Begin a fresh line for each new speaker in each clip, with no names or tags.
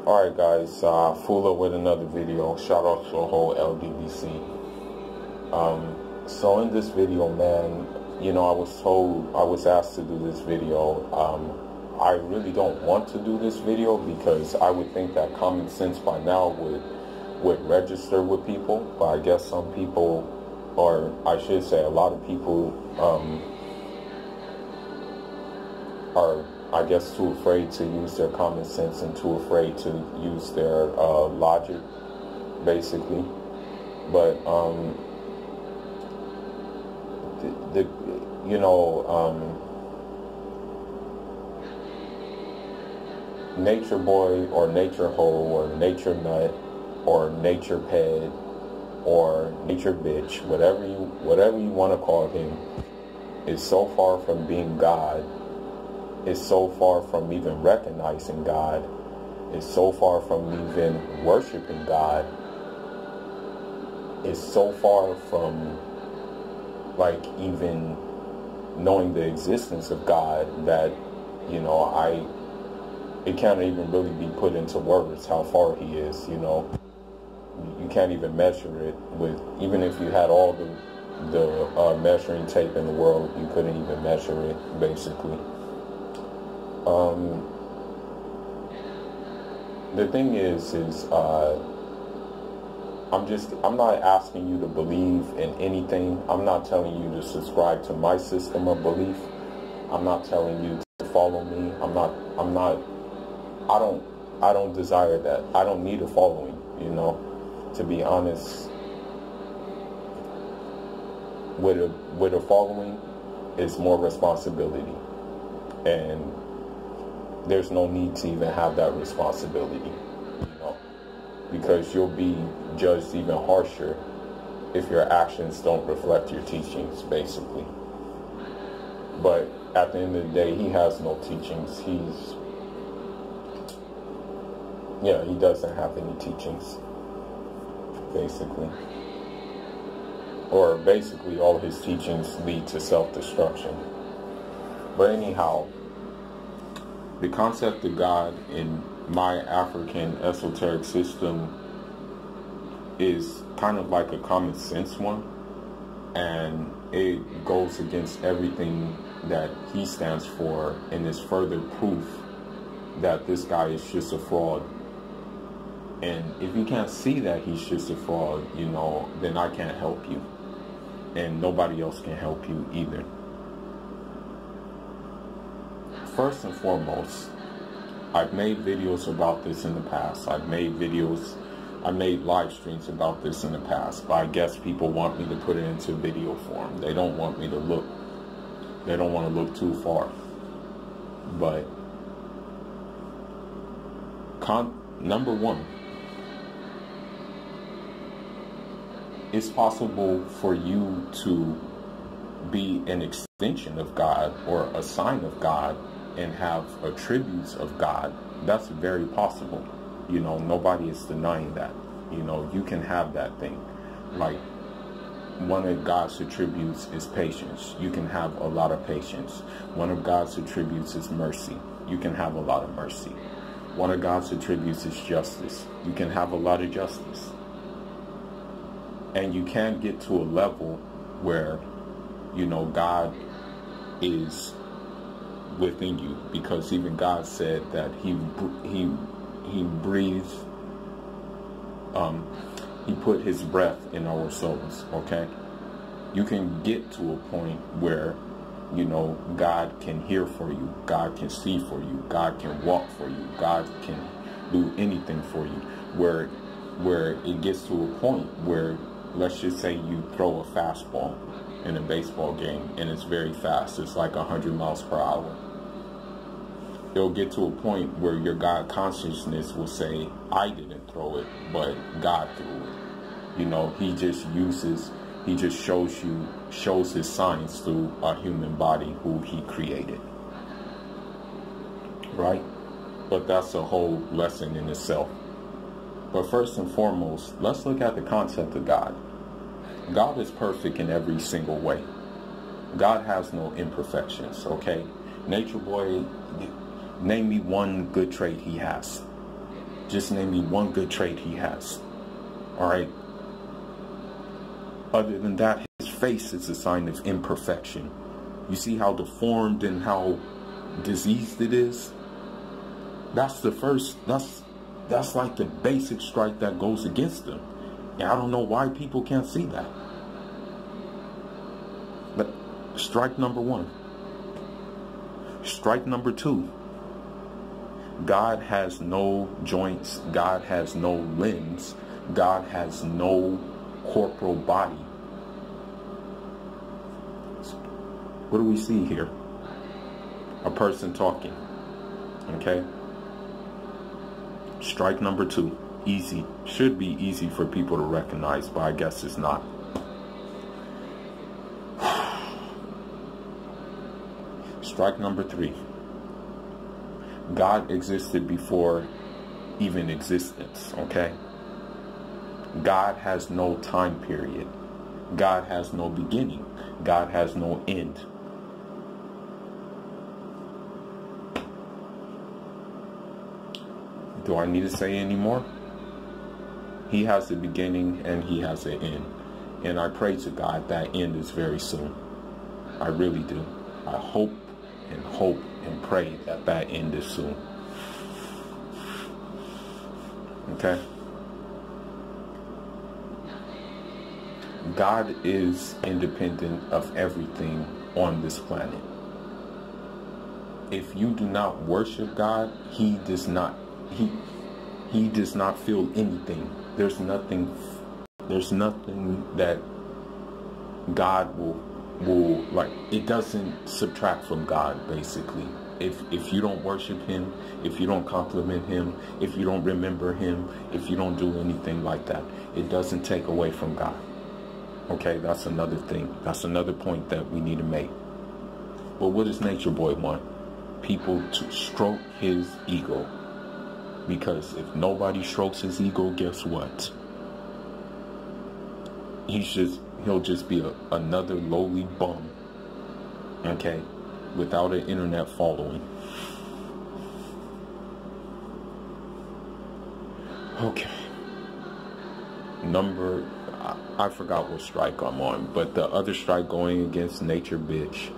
Alright guys, Fula with another video. Shout out to the whole LDBC. So in this video, man, you know, I was asked to do this video. I really don't want to do this video because I would think that common sense by now would register with people, but I guess some people, or I should say a lot of people, are, I guess, too afraid to use their common sense and too afraid to use their logic, basically. But Natureboy or Nature Hoe or Nature Nut or Nature Ped or Nature Bitch, whatever you want to call him, is so far from being God. Is so far from even recognizing God, is so far from even worshiping God, is so far from like even knowing the existence of God that, you know, it can't even really be put into words how far he is. You know, you can't even measure it with, even if you had all the measuring tape in the world, you couldn't even measure it, basically. The thing is I'm not asking you to believe in anything. I'm not telling you to subscribe to my system of belief. I'm not telling you to follow me. I don't desire that. I don't need a following, you know, to be honest. With a following is more responsibility, and there's no need to even have that responsibility, you know, because you'll be judged even harsher if your actions don't reflect your teachings, basically. But at the end of the day, he has no teachings. He doesn't have any teachings, basically. Or basically all his teachings lead to self-destruction. But anyhow, the concept of God in my African esoteric system is kind of like a common sense one, and it goes against everything that he stands for, and is further proof that this guy is just a fraud. And if you can't see that he's just a fraud, you know, then I can't help you, and nobody else can help you either. First and foremost, I've made videos about this in the past. I made live streams about this in the past, but I guess people want me to put it into video form. They don't want me to look, they don't want to look too far. But number one, it's possible for you to be an extension of God or a sign of God and have attributes of God. That's very possible. You know, nobody is denying that. You know, you can have that thing. Like, one of God's attributes is patience. You can have a lot of patience. One of God's attributes is mercy. You can have a lot of mercy. One of God's attributes is justice. You can have a lot of justice. And you can get to a level where, you know, God is within you, because even God said that he breathed, he put his breath in our souls. Okay, you can get to a point where, you know, God can hear for you, God can see for you, God can walk for you, God can do anything for you, where it gets to a point where, let's just say you throw a fastball in a baseball game and it's very fast, it's like 100 miles per hour. It'll get to a point where your God consciousness will say, I didn't throw it, but God threw it. You know, he just shows his signs through a human body who he created. Right? But that's a whole lesson in itself. But first and foremost, let's look at the concept of God. God is perfect in every single way. God has no imperfections, okay? Natureboy, name me one good trait he has. Just name me one good trait he has. All right. Other than that, his face is a sign of imperfection. You see how deformed and how diseased it is? That's the first, that's like the basic strike that goes against them. And I don't know why people can't see that. But strike number one. Strike number two. God has no joints. God has no limbs. God has no corporal body. What do we see here? A person talking. Okay? Strike number two. Easy. Should be easy for people to recognize, but I guess it's not. Strike number three. God existed before even existence, okay? God has no time period. God has no beginning. God has no end. Do I need to say any more? He has a beginning and he has an end. And I pray to God that end is very soon. I really do. I hope and pray that that end is soon. Okay? God is independent of everything on this planet. If you do not worship God, he does not feel anything. There's nothing that God will like, it doesn't subtract from God, basically. If you don't worship him, if you don't compliment him, if you don't remember him, if you don't do anything like that, it doesn't take away from God. Okay, that's another thing. That's another point that we need to make. But what does Natureboy want? People to stroke his ego. Because if nobody strokes his ego, guess what? He'll just be another lowly bum. Okay? Without an internet following. Okay. I forgot what strike I'm on, but the other strike going against Nature Bitch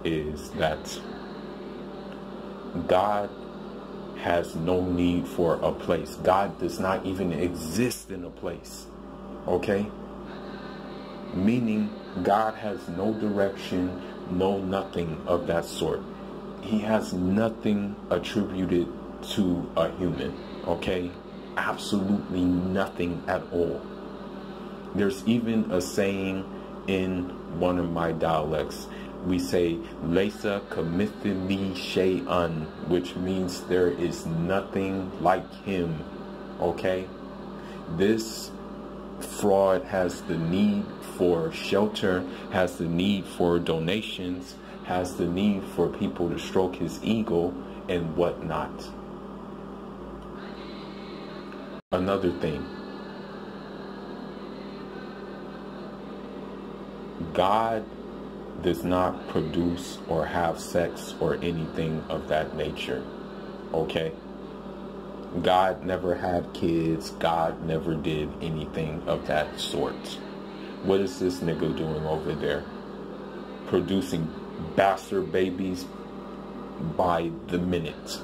is that God has no need for a place. God does not even exist in a place. Okay? Meaning God has no direction, no nothing of that sort. He has nothing attributed to a human. Okay? Absolutely nothing at all. There's even a saying in one of my dialects. We say, Lesa kamithili shay'un, which means there is nothing like him. Okay? This fraud has the need for shelter, has the need for donations, has the need for people to stroke his ego and whatnot. Another thing. God does not produce or have sex or anything of that nature. Okay? God never had kids. God never did anything of that sort. What is this nigga doing over there? Producing bastard babies by the minute.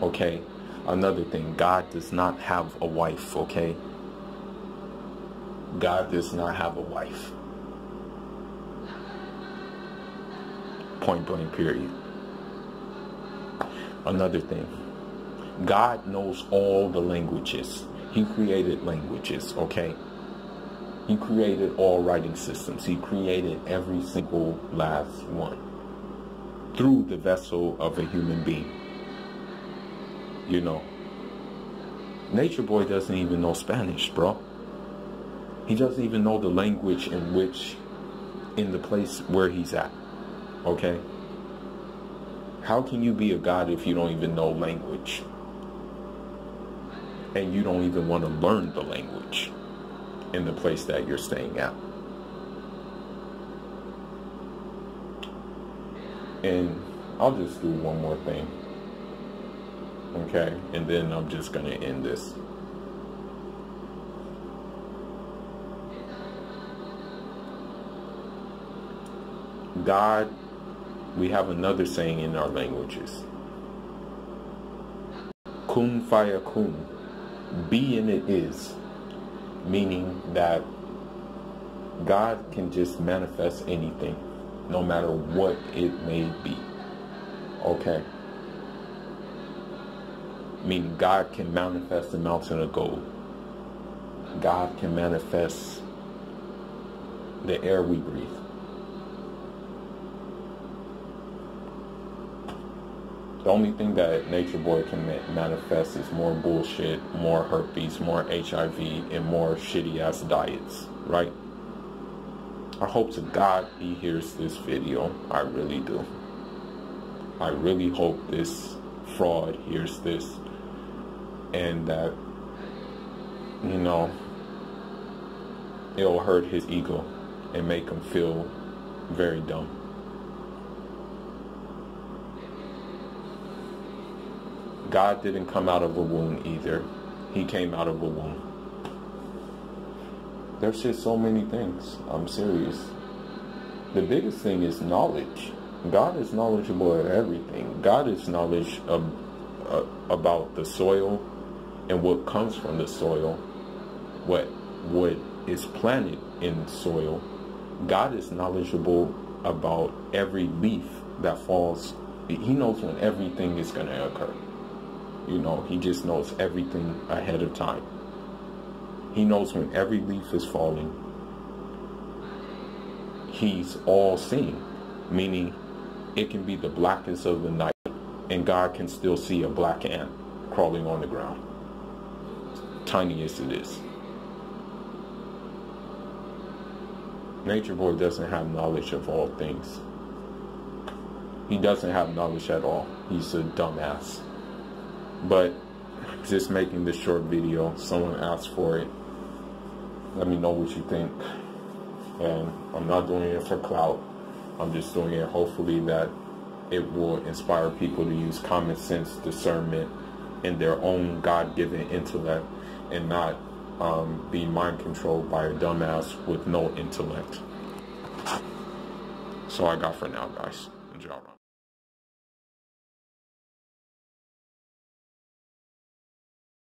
Okay? Another thing. God does not have a wife. Okay? God does not have a wife. Point blank, period. Another thing. God knows all the languages. He created languages, okay? He created all writing systems. He created every single last one through the vessel of a human being. You know, Natureboy doesn't even know Spanish, bro. He doesn't even know the language in the place where he's at. Okay? How can you be a God if you don't even know language? And you don't even want to learn the language in the place that you're staying at. And I'll just do one more thing. Okay, and then I'm just going to end this. God, we have another saying in our languages. Kun fayakun. Be and it is. Meaning that God can just manifest anything, no matter what it may be. Okay? Meaning God can manifest a mountain of gold. God can manifest the air we breathe. The only thing that Natureboy can manifest is more bullshit, more herpes, more HIV, and more shitty ass diets, right? I hope to God he hears this video. I really do. I really hope this fraud hears this, and that, you know, it'll hurt his ego and make him feel very dumb. God didn't come out of a womb either. He came out of a womb. There's just so many things. I'm serious. The biggest thing is knowledge. God is knowledgeable of everything. God is knowledge about the soil and what comes from the soil, what is planted in soil. God is knowledgeable about every leaf that falls. He knows when everything is going to occur. You know, he just knows everything ahead of time. He knows when every leaf is falling. He's all seeing, meaning it can be the blackest of the night and God can still see a black ant crawling on the ground, tiny as it is. Natureboy doesn't have knowledge of all things. He doesn't have knowledge at all. He's a dumbass. But just making this short video, someone asked for it. Let me know what you think. And I'm not doing it for clout. I'm just doing it hopefully that it will inspire people to use common sense, discernment, and their own God-given intellect, and not be mind controlled by a dumbass with no intellect. So I got for now, guys. Enjoy.